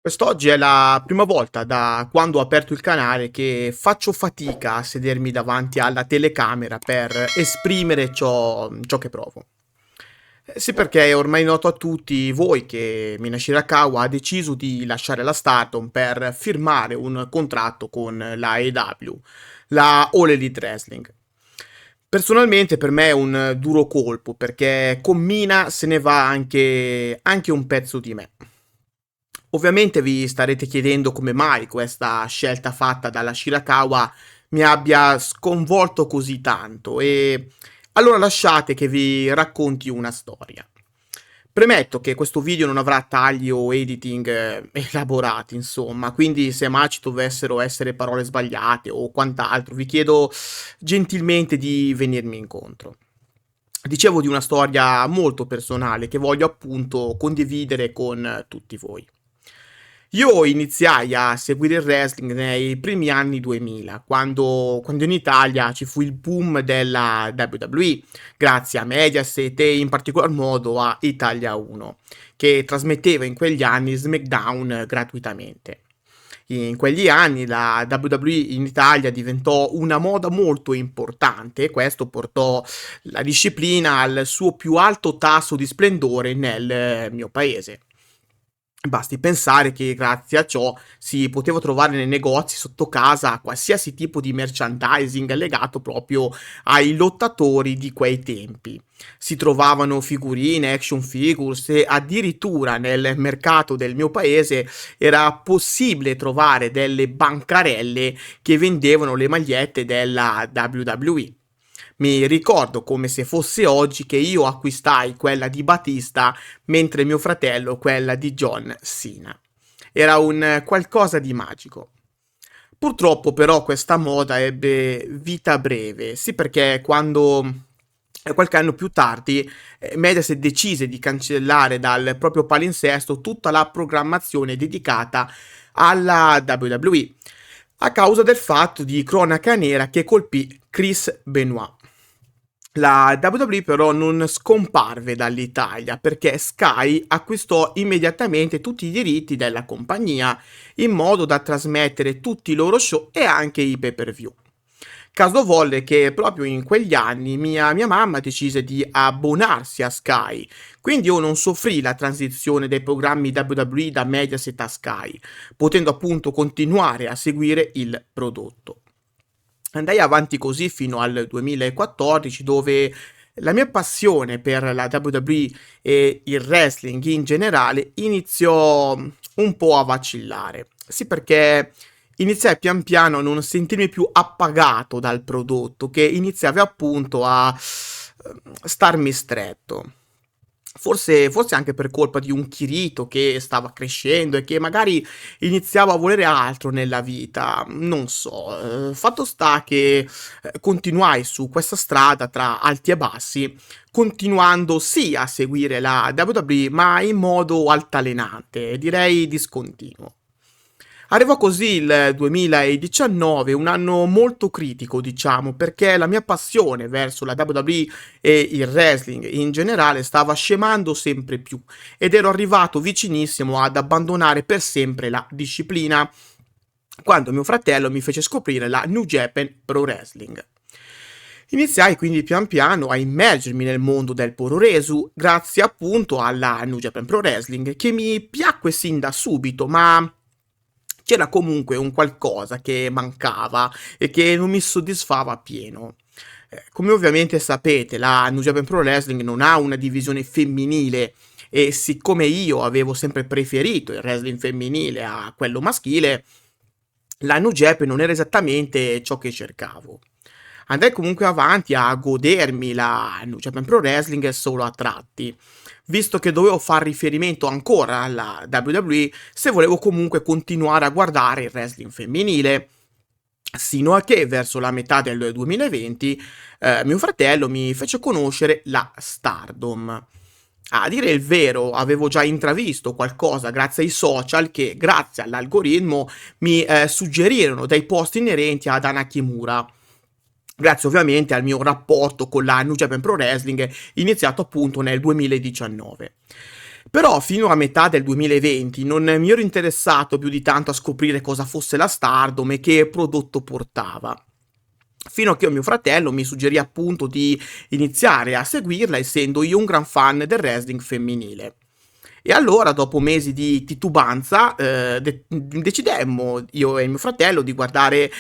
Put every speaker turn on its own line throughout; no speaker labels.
Quest'oggi è la prima volta da quando ho aperto il canale che faccio fatica a sedermi davanti alla telecamera per esprimere ciò che provo. Sì, perché è ormai noto a tutti voi che Mina Shirakawa ha deciso di lasciare la Stardom per firmare un contratto con la AEW, la All Elite Wrestling. Personalmente per me è un duro colpo perché con Mina se ne va anche un pezzo di me. Ovviamente vi starete chiedendo come mai questa scelta fatta dalla Shirakawa mi abbia sconvolto così tanto e allora lasciate che vi racconti una storia. Premetto che questo video non avrà tagli o editing elaborati, insomma, quindi se mai ci dovessero essere parole sbagliate o quant'altro, vi chiedo gentilmente di venirmi incontro. Dicevo di una storia molto personale che voglio appunto condividere con tutti voi. Io iniziai a seguire il wrestling nei primi anni 2000, quando in Italia ci fu il boom della WWE, grazie a Mediaset e in particolar modo a Italia 1, che trasmetteva in quegli anni SmackDown gratuitamente. In quegli anni la WWE in Italia diventò una moda molto importante e questo portò la disciplina al suo più alto tasso di splendore nel mio paese. Basti pensare che grazie a ciò si poteva trovare nei negozi sotto casa qualsiasi tipo di merchandising legato proprio ai lottatori di quei tempi. Si trovavano figurine, action figures e addirittura nel mercato del mio paese era possibile trovare delle bancarelle che vendevano le magliette della WWE. Mi ricordo come se fosse oggi che io acquistai quella di Batista mentre mio fratello quella di John Cena. Era un qualcosa di magico. Purtroppo però questa moda ebbe vita breve, sì perché quando qualche anno più tardi Mediaset decise di cancellare dal proprio palinsesto tutta la programmazione dedicata alla WWE a causa del fatto di cronaca nera che colpì Chris Benoit. La WWE però non scomparve dall'Italia perché Sky acquistò immediatamente tutti i diritti della compagnia in modo da trasmettere tutti i loro show e anche i pay-per-view. Caso volle che proprio in quegli anni mia mamma decise di abbonarsi a Sky, quindi io non soffrì la transizione dei programmi WWE da Mediaset a Sky, potendo appunto continuare a seguire il prodotto. Andai avanti così fino al 2014 dove la mia passione per la WWE e il wrestling in generale iniziò un po' a vacillare. Sì, perché iniziai pian piano a non sentirmi più appagato dal prodotto, che iniziava appunto a starmi stretto. Forse anche per colpa di un Kirito che stava crescendo e che magari iniziava a volere altro nella vita, non so. Fatto sta che continuai su questa strada tra alti e bassi, continuando sì a seguire la WWE, ma in modo altalenante, direi discontinuo. Arrivò così il 2019, un anno molto critico, diciamo, perché la mia passione verso la WWE e il wrestling in generale stava scemando sempre più ed ero arrivato vicinissimo ad abbandonare per sempre la disciplina quando mio fratello mi fece scoprire la New Japan Pro Wrestling. Iniziai quindi pian piano a immergermi nel mondo del Pororesu grazie appunto alla New Japan Pro Wrestling che mi piacque sin da subito, ma c'era comunque un qualcosa che mancava e che non mi soddisfava appieno. Come ovviamente sapete, la New Japan Pro Wrestling non ha una divisione femminile e siccome io avevo sempre preferito il wrestling femminile a quello maschile, la New Japan non era esattamente ciò che cercavo. Andai comunque avanti a godermi la New Japan Pro Wrestling solo a tratti, visto che dovevo fare riferimento ancora alla WWE se volevo comunque continuare a guardare il wrestling femminile, sino a che verso la metà del 2020 mio fratello mi fece conoscere la Stardom. A dire il vero, avevo già intravisto qualcosa grazie ai social che, grazie all'algoritmo, mi suggerirono dei post inerenti ad Anakimura. Grazie ovviamente al mio rapporto con la New Japan Pro Wrestling iniziato appunto nel 2019. Però fino a metà del 2020 non mi ero interessato più di tanto a scoprire cosa fosse la Stardom e che prodotto portava. Fino a che mio fratello mi suggerì appunto di iniziare a seguirla, essendo io un gran fan del wrestling femminile. E allora, dopo mesi di titubanza, decidemmo, io e mio fratello, di guardare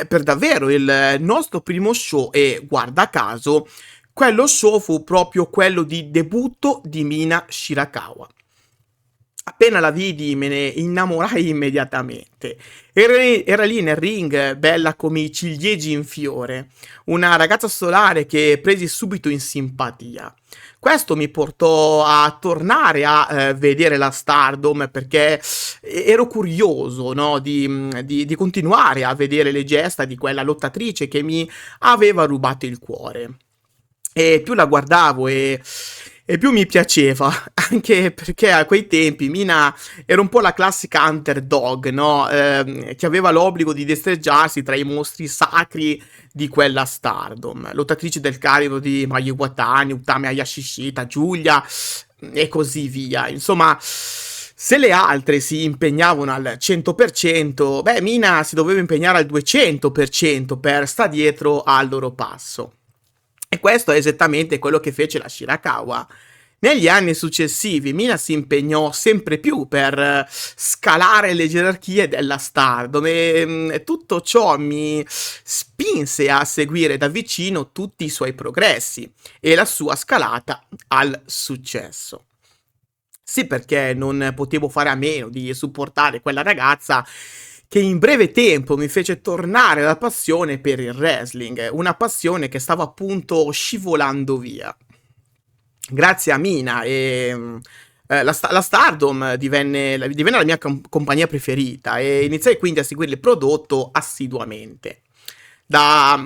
per davvero il nostro primo show e, guarda caso, quello show fu proprio quello di debutto di Mina Shirakawa. Appena la vidi me ne innamorai immediatamente. Era lì nel ring, bella come i ciliegi in fiore, una ragazza solare che presi subito in simpatia. Questo mi portò a tornare a vedere la Stardom perché ero curioso, no, di continuare a vedere le gesta di quella lottatrice che mi aveva rubato il cuore. E più la guardavo e più mi piaceva, anche perché a quei tempi Mina era un po' la classica underdog, no? Che aveva l'obbligo di destreggiarsi tra i mostri sacri di quella Stardom. Lottatrice del calibro di Mayu Iwatani, Utami Hayashishita, Giulia e così via. Insomma, se le altre si impegnavano al 100%, beh, Mina si doveva impegnare al 200% per sta dietro al loro passo. E questo è esattamente quello che fece la Shirakawa. Negli anni successivi Mina si impegnò sempre più per scalare le gerarchie della Stardom e tutto ciò mi spinse a seguire da vicino tutti i suoi progressi e la sua scalata al successo. Sì, perché non potevo fare a meno di supportare quella ragazza che in breve tempo mi fece tornare la passione per il wrestling, una passione che stava appunto scivolando via. Grazie a Mina la Stardom divenne la mia compagnia preferita e iniziai quindi a seguire il prodotto assiduamente. Da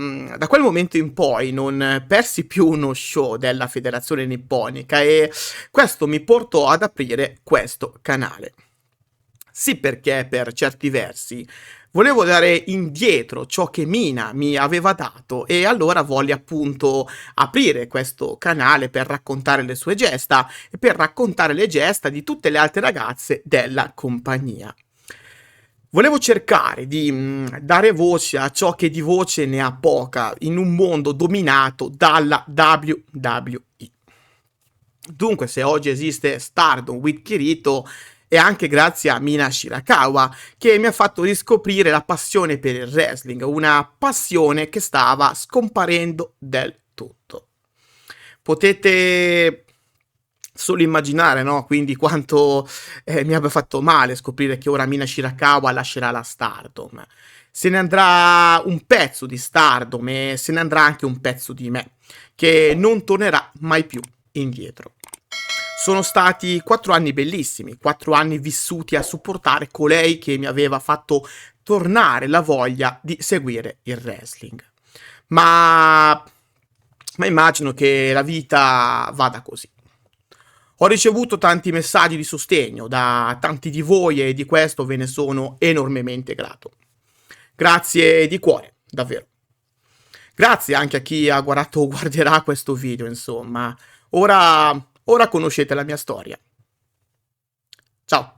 quel momento in poi non persi più uno show della federazione nipponica e questo mi portò ad aprire questo canale. Sì, perché per certi versi volevo dare indietro ciò che Mina mi aveva dato e allora volli appunto aprire questo canale per raccontare le sue gesta e per raccontare le gesta di tutte le altre ragazze della compagnia. Volevo cercare di dare voce a ciò che di voce ne ha poca in un mondo dominato dalla WWE. Dunque, se oggi esiste Stardom with Kirito, è anche grazie a Mina Shirakawa che mi ha fatto riscoprire la passione per il wrestling, una passione che stava scomparendo del tutto. Potete solo immaginare, no? Quindi quanto mi abbia fatto male scoprire che ora Mina Shirakawa lascerà la Stardom. Se ne andrà un pezzo di Stardom e se ne andrà anche un pezzo di me, che non tornerà mai più indietro. Sono stati 4 anni bellissimi, 4 anni vissuti a supportare colei che mi aveva fatto tornare la voglia di seguire il wrestling. Ma immagino che la vita vada così. Ho ricevuto tanti messaggi di sostegno da tanti di voi e di questo ve ne sono enormemente grato. Grazie di cuore, davvero. Grazie anche a chi ha guardato o guarderà questo video, insomma. Ora conoscete la mia storia. Ciao.